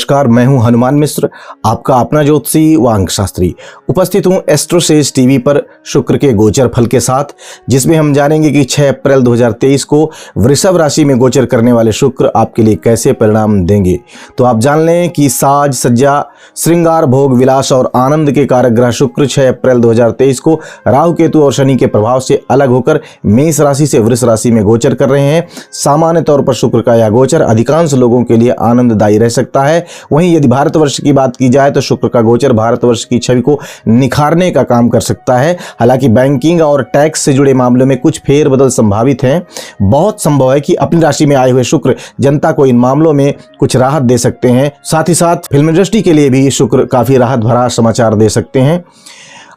नमस्कार, मैं हूं हनुमान मिश्र, आपका अपना ज्योतिषी व अंक शास्त्री। उपस्थित हूं एस्ट्रोसेज टीवी पर शुक्र के गोचर फल के साथ, जिसमें हम जानेंगे कि 6 अप्रैल 2023 को वृषभ राशि में गोचर करने वाले शुक्र आपके लिए कैसे परिणाम देंगे। तो आप जान लें कि साज सज्जा, श्रृंगार, भोग विलास और आनंद के कारक ग्रह शुक्र 6 अप्रैल 2023 को राहु केतु और शनि के प्रभाव से अलग होकर मेष राशि से वृष राशि में गोचर कर रहे हैं। सामान्य तौर पर शुक्र का यह गोचर अधिकांश लोगों के लिए आनंददायी रह सकता है। वहीं यदि भारतवर्ष की बात की जाए तो शुक्र का गोचर भारतवर्ष की छवि को निखारने का काम कर सकता है। हालांकि बैंकिंग और टैक्स से जुड़े मामलों में कुछ फेरबदल संभावित हैं। बहुत संभव है कि अपनी राशि में आए हुए शुक्र जनता को इन मामलों में कुछ राहत दे सकते हैं। साथ ही साथ फिल्म इंडस्ट्री के लिए भी शुक्र काफी राहत भरा समाचार दे सकते हैं।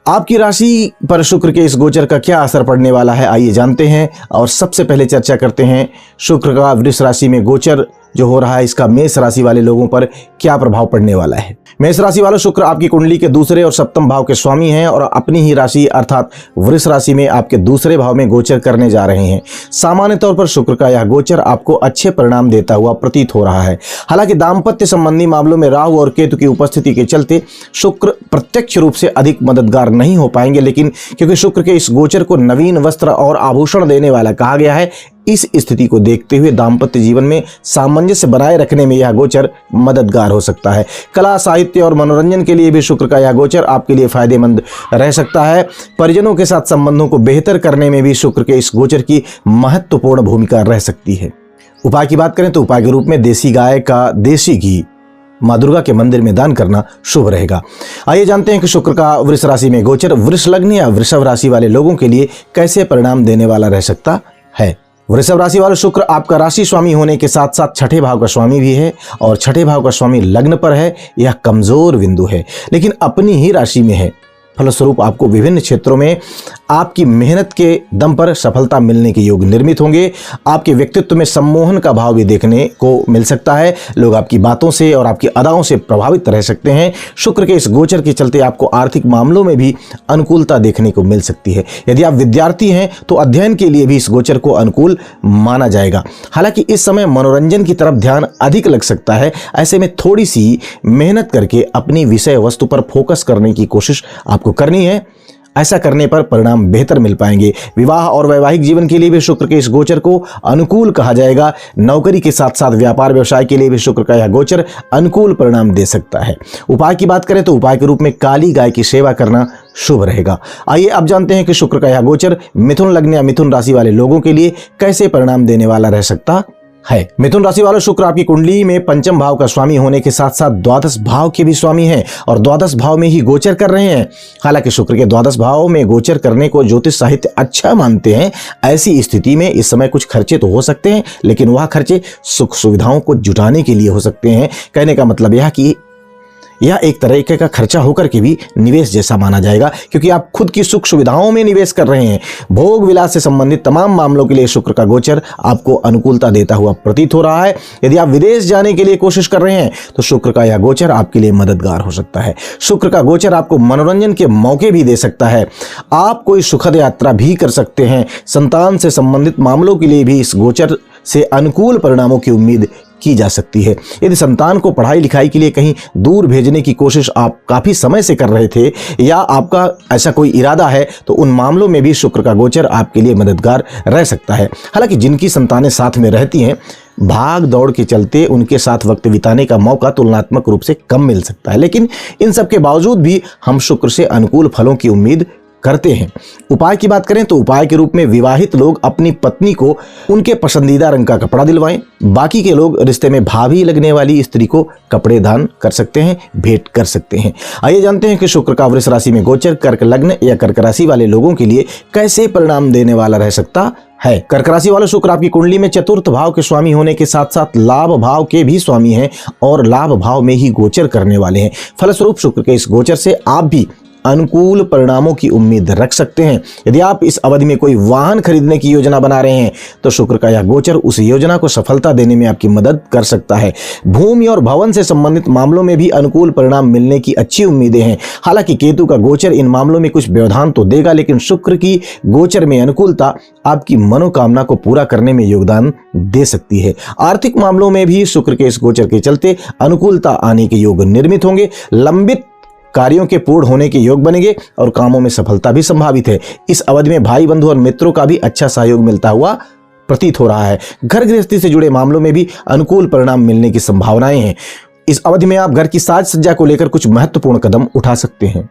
आपकी राशि पर शुक्र के इस गोचर का क्या असर पड़ने वाला है, आइए जानते हैं। और सबसे पहले चर्चा करते हैं शुक्र का वृष राशि में गोचर जो हो रहा है, इसका मेष राशि वाले लोगों पर क्या प्रभाव पड़ने वाला है। मेष राशि वाले शुक्र आपकी कुंडली के दूसरे और सप्तम भाव के स्वामी हैं और अपनी ही राशि अर्थात वृष राशि में आपके दूसरे भाव में गोचर करने जा रहे हैं। सामान्य तौर पर शुक्र का यह गोचर आपको अच्छे परिणाम देता हुआ प्रतीत हो रहा है। हालांकि दाम्पत्य संबंधी मामलों में राहु और केतु की उपस्थिति के चलते शुक्र प्रत्यक्ष रूप से अधिक मददगार नहीं हो पाएंगे, लेकिन क्योंकि शुक्र के इस गोचर को नवीन वस्त्र और आभूषण देने वाला कहा गया है, इस स्थिति को देखते हुए दाम्पत्य जीवन में सामंजस्य बनाए रखने में यह गोचर मददगार हो सकता है। कला, साहित्य और मनोरंजन के लिए भी शुक्र का यह गोचर आपके लिए फायदेमंद रह सकता है। परिजनों के साथ संबंधों को बेहतर करने में भी शुक्र के इस गोचर की महत्वपूर्ण भूमिका रह सकती है। उपाय की बात करें तो उपाय के रूप में देसी गाय का देसी घी मां दुर्गा के मंदिर में दान करना शुभ रहेगा। आइए जानते हैं कि शुक्र का वृष राशि में गोचर वृष लग्न या वृषभ राशि वाले लोगों के लिए कैसे परिणाम देने वाला रह सकता है। वृषभ राशि वाले शुक्र आपका राशि स्वामी होने के साथ साथ छठे भाव का स्वामी भी है और छठे भाव का स्वामी लग्न पर है। यह कमजोर बिंदु है, लेकिन अपनी ही राशि में है। फलस्वरूप आपको विभिन्न क्षेत्रों में आपकी मेहनत के दम पर सफलता मिलने के योग निर्मित होंगे। आपके व्यक्तित्व में सम्मोहन का भाव भी देखने को मिल सकता है। लोग आपकी बातों से और आपकी अदाओं से प्रभावित रह सकते हैं। शुक्र के इस गोचर के चलते आपको आर्थिक मामलों में भी अनुकूलता देखने को मिल सकती है। यदि आप विद्यार्थी हैं तो अध्ययन के लिए भी इस गोचर को अनुकूल माना जाएगा। हालांकि इस समय मनोरंजन की तरफ ध्यान अधिक लग सकता है। ऐसे में थोड़ी सी मेहनत करके अपनी विषय वस्तु पर फोकस करने की कोशिश आपको करनी है। ऐसा करने पर परिणाम बेहतर मिल पाएंगे। विवाह और वैवाहिक जीवन के लिए भी शुक्र के इस गोचर को अनुकूल कहा जाएगा। नौकरी के साथ साथ व्यापार व्यवसाय के लिए भी शुक्र का यह गोचर अनुकूल परिणाम दे सकता है। उपाय की बात करें तो उपाय के रूप में काली गाय की सेवा करना शुभ रहेगा। आइए अब जानते हैं कि शुक्र का यह गोचर मिथुन लग्न या मिथुन राशि वाले लोगों के लिए कैसे परिणाम देने वाला रह सकता है। मिथुन राशि वाले शुक्र आपकी कुंडली में पंचम भाव का स्वामी होने के साथ साथ द्वादश भाव के भी स्वामी हैं और द्वादश भाव में ही गोचर कर रहे हैं। हालांकि शुक्र के द्वादश भाव में गोचर करने को ज्योतिष साहित्य अच्छा मानते हैं। ऐसी स्थिति में इस समय कुछ खर्चे तो हो सकते हैं, लेकिन वह खर्चे सुख सुविधाओं को जुटाने के लिए हो सकते हैं। कहने का मतलब यह कि यह एक तरीके का खर्चा होकर के भी निवेश जैसा माना जाएगा, क्योंकि आप खुद की सुख सुविधाओं में निवेश कर रहे हैं। भोग विलास से संबंधित तमाम मामलों के लिए शुक्र का गोचर आपको अनुकूलता देता हुआ प्रतीत हो रहा है। यदि आप विदेश जाने के लिए कोशिश कर रहे हैं तो शुक्र का यह गोचर आपके लिए मददगार हो सकता है। शुक्र का गोचर आपको मनोरंजन के मौके भी दे सकता है। आप कोई सुखद यात्रा भी कर सकते हैं। संतान से संबंधित मामलों के लिए भी इस गोचर से अनुकूल परिणामों की उम्मीद की जा सकती है। यदि संतान को पढ़ाई लिखाई के लिए कहीं दूर भेजने की कोशिश आप काफी समय से कर रहे थे या आपका ऐसा कोई इरादा है तो उन मामलों में भी शुक्र का गोचर आपके लिए मददगार रह सकता है। हालांकि जिनकी संतानें साथ में रहती हैं, भाग दौड़ के चलते उनके साथ वक्त बिताने का मौका तुलनात्मक रूप से कम मिल सकता है, लेकिन इन सब के बावजूद भी हम शुक्र से अनुकूल फलों की उम्मीद करते हैं। उपाय की बात करें तो उपाय के रूप में विवाहित लोग अपनी पत्नी को उनके पसंदीदा रंग का कपड़ा दिलवाएं। बाकी के लोग रिश्ते में भाभी लगने वाली स्त्री को कपड़े दान कर सकते हैं, भेंट कर सकते हैं। आइए जानते हैं कि शुक्र का वृष राशि में गोचर कर्क लग्न या कर्क राशि वाले लोगों के लिए कैसे परिणाम देने वाला रह सकता है। कर्क राशि वाले शुक्र आपकी कुंडली में चतुर्थ भाव के स्वामी होने के साथ साथ लाभ भाव के भी स्वामी हैं और लाभ भाव में ही गोचर करने वाले हैं। फलस्वरूप शुक्र के इस गोचर से आप भी अनुकूल परिणामों की उम्मीद रख सकते हैं। यदि आप इस अवधि में कोई वाहन खरीदने की योजना बना रहे हैं तो शुक्र का यह गोचर उस योजना को सफलता देने में आपकी मदद कर सकता है। भूमि और भवन से संबंधित मामलों में भी अनुकूल परिणाम मिलने की अच्छी उम्मीदें हैं। हालांकि केतु का गोचर इन मामलों में कुछ व्यवधान तो देगा, लेकिन शुक्र की गोचर में अनुकूलता आपकी मनोकामना को पूरा करने में योगदान दे सकती है। आर्थिक मामलों में भी शुक्र के इस गोचर के चलते अनुकूलता आने के योग निर्मित होंगे। लंबित कार्यों के पूर्ण होने के योग बनेंगे और कामों में सफलता भी संभावित है। इस अवधि में भाई बंधु और मित्रों का भी अच्छा सहयोग मिलता हुआ प्रतीत हो रहा है। घर गृहस्थी से जुड़े मामलों में भी अनुकूल परिणाम मिलने की संभावनाएं हैं। इस अवधि में आप घर की साज सज्जा को लेकर कुछ महत्वपूर्ण कदम उठा सकते हैं।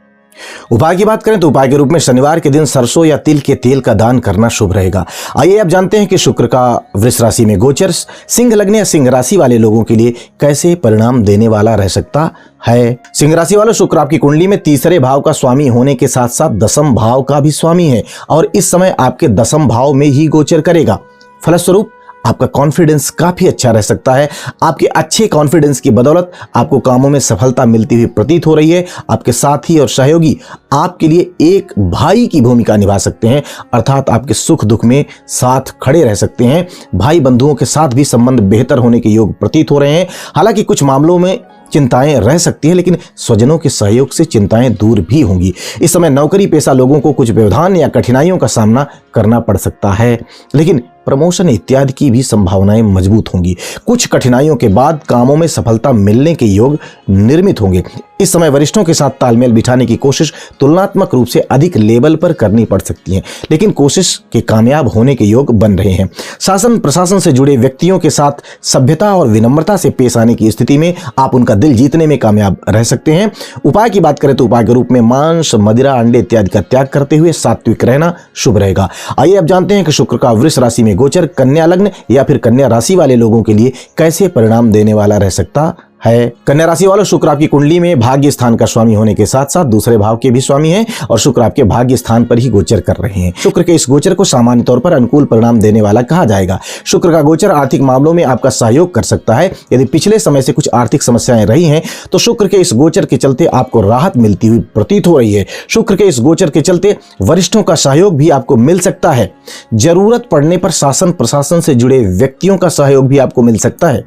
उपाय की बात करें तो उपाय के रूप में शनिवार के दिन सरसों या तिल के तेल का दान करना शुभ रहेगा। आइए आप जानते हैं कि शुक्र का वृष राशि में गोचर सिंह लग्न या सिंह राशि वाले लोगों के लिए कैसे परिणाम देने वाला रह सकता है। सिंह राशि वालों, शुक्र आपकी कुंडली में तीसरे भाव का स्वामी होने के साथ साथ दसम भाव का भी स्वामी है और इस समय आपके दसम भाव में ही गोचर करेगा। फलस्वरूप आपका कॉन्फिडेंस काफी अच्छा रह सकता है। आपके अच्छे कॉन्फिडेंस की बदौलत आपको कामों में सफलता मिलती हुई प्रतीत हो रही है। आपके साथी और सहयोगी आपके लिए एक भाई की भूमिका निभा सकते हैं, अर्थात आपके सुख दुख में साथ खड़े रह सकते हैं। भाई बंधुओं के साथ भी संबंध बेहतर होने के योग प्रतीत हो रहे हैं। हालांकि कुछ मामलों में चिंताएं रह सकती हैं, लेकिन स्वजनों के सहयोग से चिंताएं दूर भी होंगी। इस समय नौकरी पेशा लोगों को कुछ व्यवधान या कठिनाइयों का सामना करना पड़ सकता है, लेकिन प्रमोशन इत्यादि की भी संभावनाएं मजबूत होंगी। कुछ कठिनाइयों के बाद कामों में सफलता मिलने के योग निर्मित होंगे। इस समय वरिष्ठों के साथ तालमेल बिठाने की कोशिश तुलनात्मक रूप से अधिक लेवल पर करनी पड़ सकती है, लेकिन कोशिश के कामयाब होने के योग बन रहे हैं। शासन प्रशासन से जुड़े व्यक्तियों के साथ सभ्यता और विनम्रता से पेश आने की स्थिति में आप उनका दिल जीतने में कामयाब रह सकते हैं। उपाय की बात करें तो उपाय के रूप में मांस, मदिरा, अंडे इत्यादि का त्याग करते हुए सात्विक रहना शुभ रहेगा। आइए आप जानते हैं कि शुक्र का वृष राशि में गोचर कन्या लग्न या फिर कन्या राशि वाले लोगों के लिए कैसे परिणाम देने वाला रह सकता है। कन्या राशि वालों, शुक्र आपकी कुंडली में भाग्य स्थान का स्वामी होने के साथ साथ दूसरे भाव के भी स्वामी हैं और शुक्र आपके भाग्य स्थान पर ही गोचर कर रहे हैं। शुक्र के इस गोचर को सामान्य तौर पर अनुकूल परिणाम देने वाला कहा जाएगा। शुक्र का गोचर आर्थिक मामलों में आपका सहयोग कर सकता है। यदि पिछले समय से कुछ आर्थिक समस्याएं रही हैं तो शुक्र के इस गोचर के चलते आपको राहत मिलती हुई प्रतीत हो रही है। शुक्र के इस गोचर के चलते वरिष्ठों का सहयोग भी आपको मिल सकता है। जरूरत पड़ने पर शासन प्रशासन से जुड़े व्यक्तियों का सहयोग भी आपको मिल सकता है।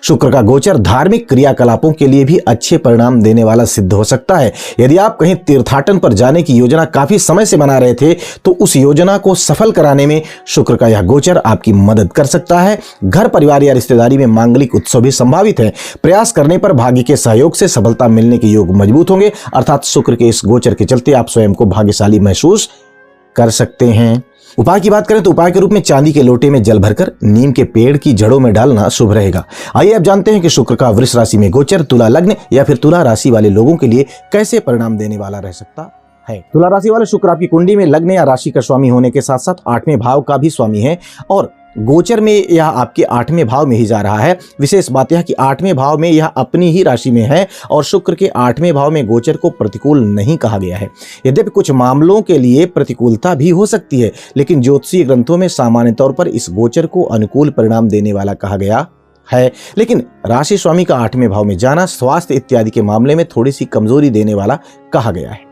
शुक्र का गोचर धार्मिक क्रियाकलापों के लिए भी अच्छे परिणाम देने वाला सिद्ध हो सकता है। यदि आप कहीं तीर्थाटन पर जाने की योजना काफी समय से बना रहे थे तो उस योजना को सफल कराने में शुक्र का यह गोचर आपकी मदद कर सकता है। घर परिवार या रिश्तेदारी में मांगलिक उत्सव भी संभावित है। प्रयास करने पर भाग्य के सहयोग से सफलता मिलने के योग मजबूत होंगे, अर्थात शुक्र के इस गोचर के चलते आप स्वयं को भाग्यशाली महसूस कर सकते हैं। उपाय की बात करें तो उपाय के रूप में चांदी के लोटे में जल भरकर नीम के पेड़ की जड़ों में डालना शुभ रहेगा। आइए आप जानते हैं कि शुक्र का वृष राशि में गोचर तुला लग्न या फिर तुला राशि वाले लोगों के लिए कैसे परिणाम देने वाला रह सकता है। तुला राशि वाले शुक्र आपकी कुंडली में लग्न या राशि का स्वामी होने के साथ साथ 8वें भाव का भी स्वामी है और गोचर में यह आपके 8वें भाव में ही जा रहा है। विशेष बात यह कि 8वें भाव में यह अपनी ही राशि में है और शुक्र के 8वें भाव में गोचर को प्रतिकूल नहीं कहा गया है। यद्यपि कुछ मामलों के लिए प्रतिकूलता भी हो सकती है, लेकिन ज्योतिषीय ग्रंथों में सामान्य तौर पर इस गोचर को अनुकूल परिणाम देने वाला कहा गया है। लेकिन राशि स्वामी का 8वें भाव में जाना स्वास्थ्य इत्यादि के मामले में थोड़ी सी कमजोरी देने वाला कहा गया है।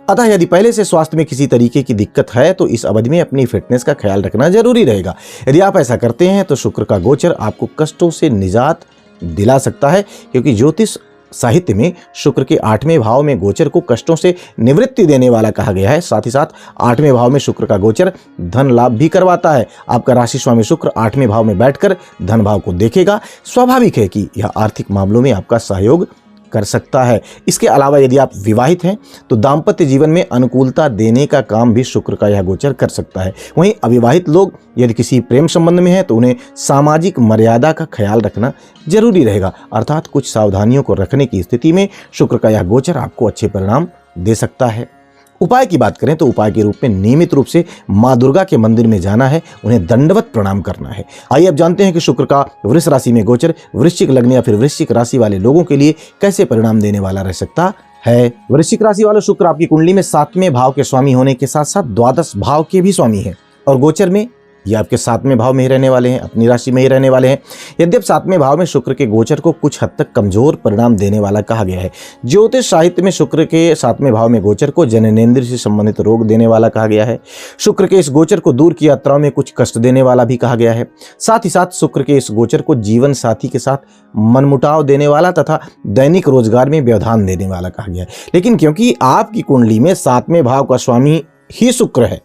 अतः यदि पहले से स्वास्थ्य में किसी तरीके की दिक्कत है तो इस अवधि में अपनी फिटनेस का ख्याल रखना जरूरी रहेगा। यदि आप ऐसा करते हैं तो शुक्र का गोचर आपको कष्टों से निजात दिला सकता है, क्योंकि ज्योतिष साहित्य में शुक्र के 8वें भाव में गोचर को कष्टों से निवृत्ति देने वाला कहा गया है। साथ ही साथ 8वें भाव में शुक्र का गोचर धन लाभ भी करवाता है। आपका राशि स्वामी शुक्र 8वें भाव में बैठकर धन भाव को देखेगा। स्वाभाविक है कि यह आर्थिक मामलों में आपका सहयोग कर सकता है। इसके अलावा यदि आप विवाहित हैं तो दाम्पत्य जीवन में अनुकूलता देने का काम भी शुक्र का यह गोचर कर सकता है। वहीं अविवाहित लोग यदि किसी प्रेम संबंध में हैं तो उन्हें सामाजिक मर्यादा का ख्याल रखना जरूरी रहेगा, अर्थात कुछ सावधानियों को रखने की स्थिति में शुक्र का यह गोचर आपको अच्छे परिणाम दे सकता है। उपाय की बात करें तो उपाय के रूप में नियमित रूप से माँ दुर्गा के मंदिर में जाना है, उन्हें दंडवत प्रणाम करना है। आइए अब जानते हैं कि शुक्र का वृष राशि में गोचर वृश्चिक लग्न या फिर वृश्चिक राशि वाले लोगों के लिए कैसे परिणाम देने वाला रह सकता है। वृश्चिक राशि वाले शुक्र आपकी कुंडली में 7वें भाव के स्वामी होने के साथ साथ द्वादश भाव के भी स्वामी है और गोचर में ये आपके 7वें भाव में ही रहने वाले हैं, अपनी राशि में ही रहने वाले हैं। यद्यप 7वें भाव में शुक्र के गोचर को कुछ हद तक कमजोर परिणाम देने वाला कहा गया है। ज्योतिष साहित्य में शुक्र के 7वें भाव में गोचर को जननेंद्रिय से संबंधित रोग देने वाला कहा गया है। शुक्र के इस गोचर को दूर की यात्राओं में कुछ कष्ट देने वाला भी कहा गया है। साथ ही साथ शुक्र के इस गोचर को जीवन साथी के साथ मनमुटाव देने वाला तथा दैनिक रोजगार में व्यवधान देने वाला कहा गया है। लेकिन क्योंकि आपकी कुंडली में 7वें भाव का स्वामी ही शुक्र है,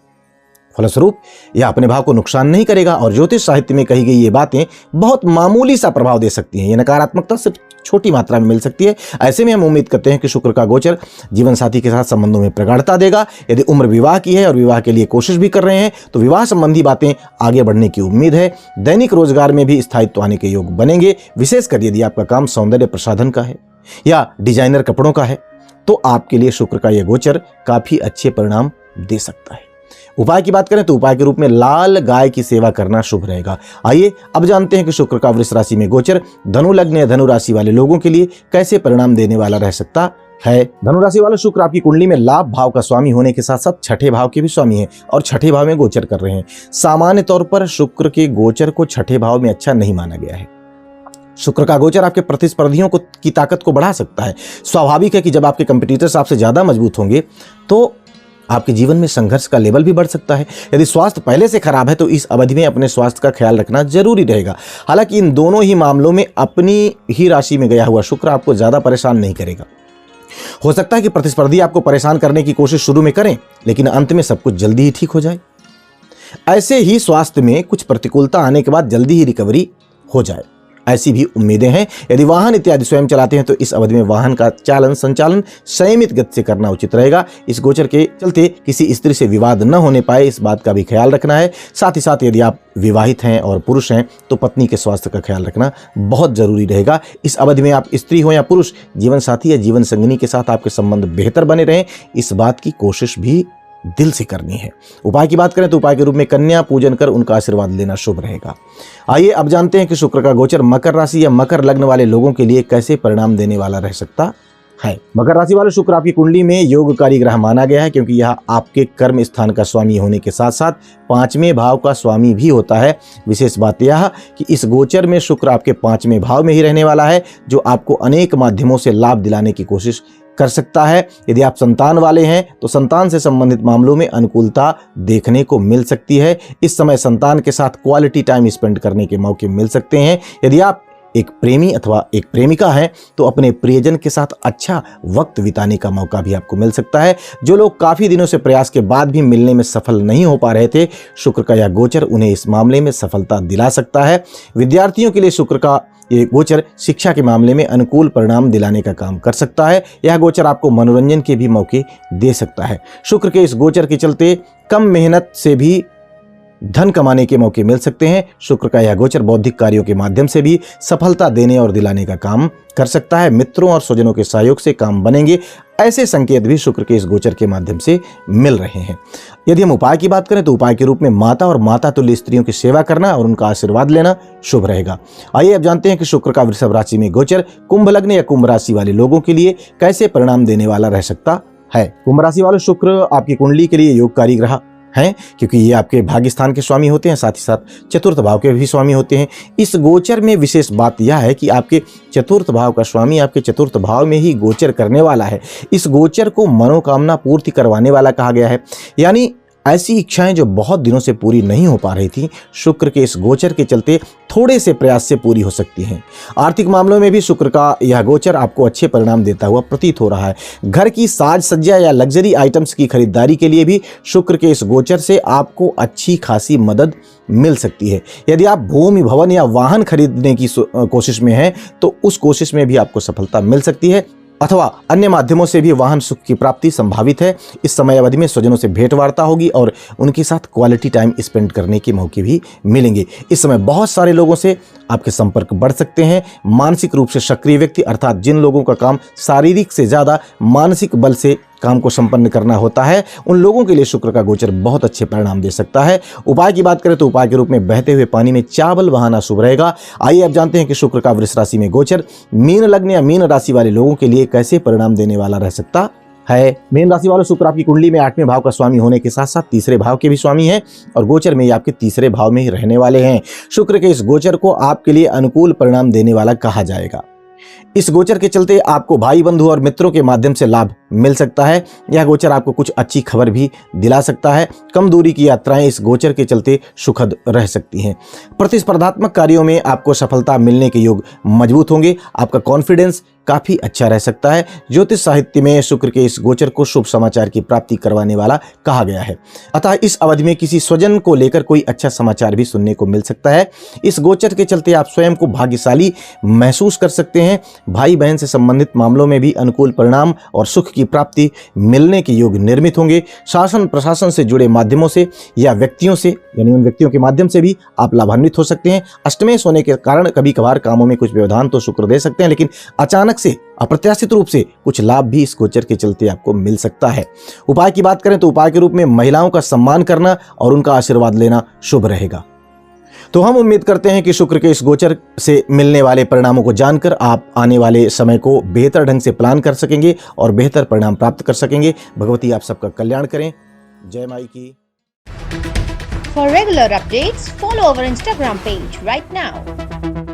फलस्वरूप यह अपने भाव को नुकसान नहीं करेगा और ज्योतिष साहित्य में कही गई ये बातें बहुत मामूली सा प्रभाव दे सकती हैं। ये नकारात्मकता सिर्फ छोटी मात्रा में मिल सकती है। ऐसे में हम उम्मीद करते हैं कि शुक्र का गोचर जीवन साथी के साथ संबंधों में प्रगाढ़ता देगा। यदि उम्र विवाह की है और विवाह के लिए कोशिश भी कर रहे हैं तो विवाह संबंधी बातें आगे बढ़ने की उम्मीद है। दैनिक रोजगार में भी स्थायित्व आने के योग बनेंगे। विशेषकर यदि आपका काम सौंदर्य प्रसाधन का है या डिजाइनर कपड़ों का है तो आपके लिए शुक्र का यह गोचर काफी अच्छे परिणाम दे सकता है। उपाय की बात करें तो उपाय के रूप में लाल गाय की सेवा करना शुभ रहेगा। आइए अब जानते हैं कि शुक्र का वृष राशि में गोचर धनु लग्न या धनु राशि वाले लोगों के लिए कैसे परिणाम देने वाला रह सकता है। धनु राशि वाला शुक्र आपकी कुंडली में लाभ भाव का स्वामी होने के साथ साथ छठे भाव के भी स्वामी हैं और छठे भाव में गोचर कर रहे हैं। सामान्य तौर पर शुक्र के गोचर को छठे भाव में अच्छा नहीं माना गया है। शुक्र का गोचर आपके प्रतिस्पर्धियों की ताकत को बढ़ा सकता है। स्वाभाविक है कि जब आपके कंपटीटर्स आपसे ज्यादा मजबूत होंगे तो आपके जीवन में संघर्ष का लेवल भी बढ़ सकता है। यदि स्वास्थ्य पहले से खराब है तो इस अवधि में अपने स्वास्थ्य का ख्याल रखना जरूरी रहेगा। हालांकि इन दोनों ही मामलों में अपनी ही राशि में गया हुआ शुक्र आपको ज्यादा परेशान नहीं करेगा। हो सकता है कि प्रतिस्पर्धी आपको परेशान करने की कोशिश शुरू में करें लेकिन अंत में सब कुछ जल्दी ही ठीक हो जाए। ऐसे ही स्वास्थ्य में कुछ प्रतिकूलता आने के बाद जल्दी ही रिकवरी हो जाए, ऐसी भी उम्मीदें हैं। यदि वाहन इत्यादि स्वयं चलाते हैं तो इस अवधि में वाहन का संचालन संयमित गति से करना उचित रहेगा। इस गोचर के चलते किसी स्त्री से विवाद न होने पाए, इस बात का भी ख्याल रखना है। साथ ही साथ यदि आप विवाहित हैं और पुरुष हैं तो पत्नी के स्वास्थ्य का ख्याल रखना बहुत जरूरी रहेगा। इस अवधि में आप स्त्री हो या पुरुष, जीवन साथी या जीवन संगिनी के साथ आपके संबंध बेहतर बने रहें, इस बात की कोशिश भी दिल से करनी है। उपाय की बात करें तो उपाय के रूप में कन्या पूजन कर उनका आशीर्वाद लेना शुभ रहेगा। आइए अब जानते हैं कि शुक्र का गोचर मकर राशि या मकर लग्न वाले लोगों के लिए कैसे परिणाम देने वाला रह सकता है। मकर राशि वाले शुक्र आपकी कुंडली में योगकारी ग्रह माना गया है क्योंकि यह आपके कर्म स्थान का स्वामी होने के साथ साथ 5वें भाव का स्वामी भी होता है। विशेष बात यह कि इस गोचर में शुक्र आपके 5वें भाव में ही रहने वाला है जो आपको अनेक माध्यमों से लाभ दिलाने की कोशिश कर सकता है। यदि आप संतान वाले हैं तो संतान से संबंधित मामलों में अनुकूलता देखने को मिल सकती है। इस समय संतान के साथ क्वालिटी टाइम स्पेंड करने के मौके मिल सकते हैं। यदि आप एक प्रेमी अथवा एक प्रेमिका है तो अपने प्रियजन के साथ अच्छा वक्त बिताने का मौका भी आपको मिल सकता है। जो लोग काफी दिनों से प्रयास के बाद भी मिलने में सफल नहीं हो पा रहे थे, शुक्र का यह गोचर उन्हें इस मामले में सफलता दिला सकता है। विद्यार्थियों के लिए शुक्र का ये गोचर शिक्षा के मामले में अनुकूल परिणाम दिलाने का काम कर सकता है। यह गोचर आपको मनोरंजन के भी मौके दे सकता है। शुक्र के इस गोचर के चलते कम मेहनत से भी धन कमाने के मौके मिल सकते हैं। शुक्र का यह गोचर बौद्धिक कार्यों के माध्यम से भी सफलता देने और दिलाने का काम कर सकता है। मित्रों और स्वजनों के सहयोग से काम बनेंगे, ऐसे संकेत भी शुक्र के इस गोचर के माध्यम से मिल रहे हैं। यदि हम उपाय की बात करें तो उपाय के रूप में माता और माता तुल्य स्त्रियों की सेवा करना और उनका आशीर्वाद लेना शुभ रहेगा। आइए अब जानते हैं कि शुक्र का वृषभ राशि में गोचर कुंभ लग्न या कुंभ राशि वाले लोगों के लिए कैसे परिणाम देने वाला रह सकता है। कुंभ राशि वाले शुक्र आपकी कुंडली के लिए योगकारी ग्रह हैं क्योंकि ये आपके भाग्य स्थान के स्वामी होते हैं, साथ ही साथ चतुर्थ भाव के भी स्वामी होते हैं। इस गोचर में विशेष बात यह है कि आपके चतुर्थ भाव का स्वामी आपके चतुर्थ भाव में ही गोचर करने वाला है। इस गोचर को मनोकामना पूर्ति करवाने वाला कहा गया है, यानी ऐसी इच्छाएं जो बहुत दिनों से पूरी नहीं हो पा रही थी, शुक्र के इस गोचर के चलते थोड़े से प्रयास से पूरी हो सकती हैं। आर्थिक मामलों में भी शुक्र का यह गोचर आपको अच्छे परिणाम देता हुआ प्रतीत हो रहा है। घर की साज सज्जा या लग्जरी आइटम्स की खरीदारी के लिए भी शुक्र के इस गोचर से आपको अच्छी खासी मदद मिल सकती है। यदि आप भूमि भवन या वाहन खरीदने की कोशिश में हैं तो उस कोशिश में भी आपको सफलता मिल सकती है, अथवा अन्य माध्यमों से भी वाहन सुख की प्राप्ति संभावित है। इस समय अवधि में स्वजनों से भेंट वार्ता होगी और उनके साथ क्वालिटी टाइम स्पेंड करने के मौके भी मिलेंगे। इस समय बहुत सारे लोगों से आपके संपर्क बढ़ सकते हैं। मानसिक रूप से सक्रिय व्यक्ति अर्थात जिन लोगों का काम शारीरिक से ज्यादा मानसिक बल से काम को संपन्न करना होता है, उन लोगों के लिए शुक्र का गोचर बहुत अच्छे परिणाम दे सकता है। उपाय की बात करें तो उपाय के रूप में बहते हुए पानी में चावल बहाना शुभ रहेगा। आइए अब जानते हैं कि शुक्र का वृष राशि में गोचर मीन लग्न या मीन राशि वाले लोगों के लिए कैसे परिणाम देने वाला रह सकता है। मीन राशि वालों, शुक्र आपकी कुंडली में 8वें भाव का स्वामी होने के साथ साथ तीसरे भाव के भी स्वामी हैं और गोचर में ये आपके तीसरे भाव में ही रहने वाले हैं। शुक्र के इस गोचर को आपके लिए अनुकूल परिणाम देने वाला कहा जाएगा। इस गोचर के चलते आपको भाई बंधु और मित्रों के माध्यम से लाभ मिल सकता है। यह गोचर आपको कुछ अच्छी खबर भी दिला सकता है। कम दूरी की यात्राएं इस गोचर के चलते सुखद रह सकती हैं। प्रतिस्पर्धात्मक कार्यों में आपको सफलता मिलने के योग मजबूत होंगे। आपका कॉन्फिडेंस काफी अच्छा रह सकता है। ज्योतिष साहित्य में शुक्र के इस गोचर को शुभ समाचार की प्राप्ति करवाने वाला कहा गया है। अतः इस अवधि में किसी स्वजन को लेकर कोई अच्छा समाचार भी सुनने को मिल सकता है। इस गोचर के चलते आप स्वयं को भाग्यशाली महसूस कर सकते हैं। भाई बहन से संबंधित मामलों में भी अनुकूल परिणाम और सुख की प्राप्ति मिलने के योग निर्मित होंगे। शासन प्रशासन से जुड़े माध्यमों से या व्यक्तियों से, यानी उन व्यक्तियों के माध्यम से भी आप लाभान्वित हो सकते हैं। अष्टमेश होने के कारण कभी कभार कामों में कुछ व्यवधान तो शुक्र दे सकते हैं, लेकिन अचानक से अप्रत्याशित रूप से कुछ लाभ भी इस गोचर के चलते आपको मिल सकता है। उपाय की बात करें तो उपाय के रूप में महिलाओं का सम्मान करना और उनका आशीर्वाद लेना शुभ रहेगा। तो हम उम्मीद करते हैं कि शुक्र के इस गोचर से मिलने वाले परिणामों को जानकर आप आने वाले समय को बेहतर ढंग से प्लान कर सकेंगे और बेहतर परिणाम प्राप्त कर सकेंगे। भगवती आप सबका कल्याण करें। जय माई की। For regular updates, follow our Instagram page right now.